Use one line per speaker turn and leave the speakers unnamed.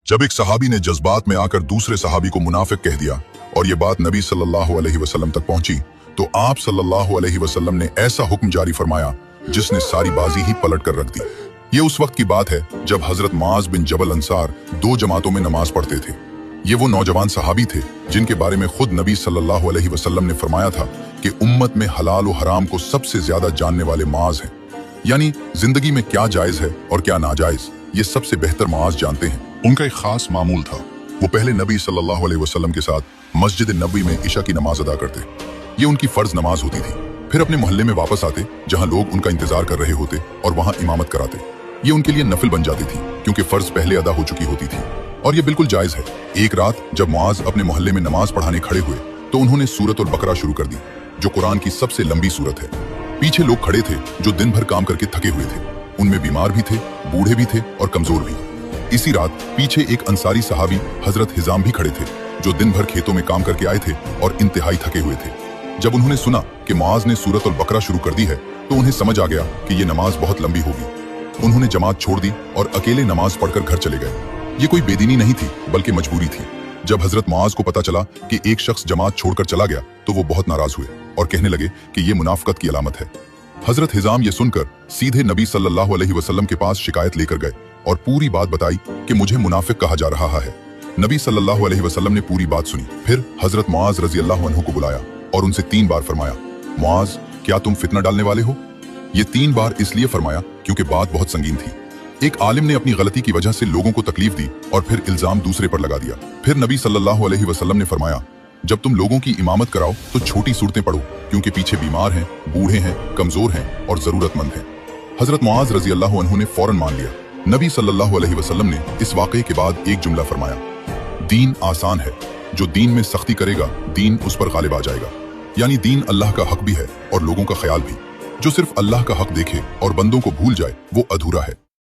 जब एक सहाबी ने जज्बात में आकर दूसरे सहाबी को मुनाफिक कह दिया और ये बात नबी सल्लल्लाहु अलैहि वसल्लम तक पहुंची तो आप सल्लल्लाहु अलैहि वसल्लम ने ऐसा हुक्म जारी फरमाया जिसने सारी बाजी ही पलट कर रख दी। ये उस वक्त की बात है जब हजरत मुआज बिन जबल अंसार 2 जमातों में नमाज पढ़ते थे। ये वो नौजवान सहाबी थे जिनके बारे में खुद नबी सल्लल्लाहु अलैहि वसल्लम ने फरमाया था कि उम्मत में हलाल और हराम को सबसे ज्यादा जानने वाले मुआज हैं, यानी जिंदगी में क्या जायज है और क्या नाजायज ये सबसे बेहतर मुआज जानते हैं। उनका एक खास मामूल था, वो पहले नबी सल्लल्लाहु अलैहि वसल्लम के साथ मस्जिद नबवी में इशा की नमाज अदा करते। ये उनकी फर्ज नमाज होती थी। फिर अपने मोहल्ले में वापस आते जहां लोग उनका इंतजार कर रहे होते और वहां इमामत कराते। ये उनके लिए नफिल बन जाती थी क्योंकि फर्ज पहले अदा हो चुकी होती थी और ये बिल्कुल जायज है। एक रात जब मुआज अपने मोहल्ले में नमाज पढ़ाने खड़े हुए तो उन्होंने सूरतुल बकरा शुरू कर दी, जो कुरान की सबसे लंबी सूरत है। पीछे लोग खड़े थे जो दिन भर काम करके थके हुए थे, उनमें बीमार भी थे, बूढ़े भी थे और कमजोर भी। इसी रात पीछे एक अंसारी सहाबी हजरत हिजाम भी खड़े थे जो दिन भर खेतों में काम करके आए थे और इंतहाई थके हुए थे। जब उन्होंने सुना कि मुआज ने सूरतुल बकरा शुरू कर दी है तो उन्हें समझ आ गया कि ये नमाज बहुत लंबी होगी। उन्होंने जमात छोड़ दी और अकेले नमाज पढ़कर घर चले गए। ये कोई बेदीनी नहीं थी बल्कि मजबूरी थी। जब हजरत मुआज को पता चला कि एक शख्स जमात छोड़कर चला गया तो वो बहुत नाराज हुए और कहने लगे कि ये मुनाफिकत की अलामत है। हजरत हिजाम ये सुनकर सीधे नबी सल्लल्लाहु अलैहि वसल्लम के पास शिकायत लेकर गए और पूरी बात बताई कि मुझे मुनाफिक कहा जा रहा है। नबी सल्लल्लाहु अलैहि वसल्लम ने पूरी बात सुनी। फिर हजरत मुआज रजी अल्लाह अन्हु को बुलाया और उनसे 3 बार फरमाया, मुआज क्या तुम फितना डालने वाले हो? ये 3 बार इसलिए फरमाया क्योंकि बात बहुत संगीन थी। एक आलिम ने अपनी गलती की वजह से लोगों को तकलीफ दी और फिर इल्जाम दूसरे पर लगा दिया। फिर नबी सल्लल्लाहु अलैहि वसल्लम ने फरमाया, जब तुम लोगों की इमामत कराओ तो छोटी सूरतें पढ़ो क्योंकि पीछे बीमार हैं, बूढ़े हैं, कमजोर हैं और जरूरतमंद हैं। हजरत मुआज रजी अल्लाह अन्हु ने फौरन मान लिया। नबी सल्लल्लाहु अलैहि वसल्लम ने इस वाक़े के बाद एक जुमला फरमाया, दीन आसान है, जो दीन में सख्ती करेगा दीन उस पर गालिब आ जाएगा। यानी दीन अल्लाह का हक भी है और लोगों का ख्याल भी। जो सिर्फ अल्लाह का हक देखे और बंदों को भूल जाए वो अधूरा है।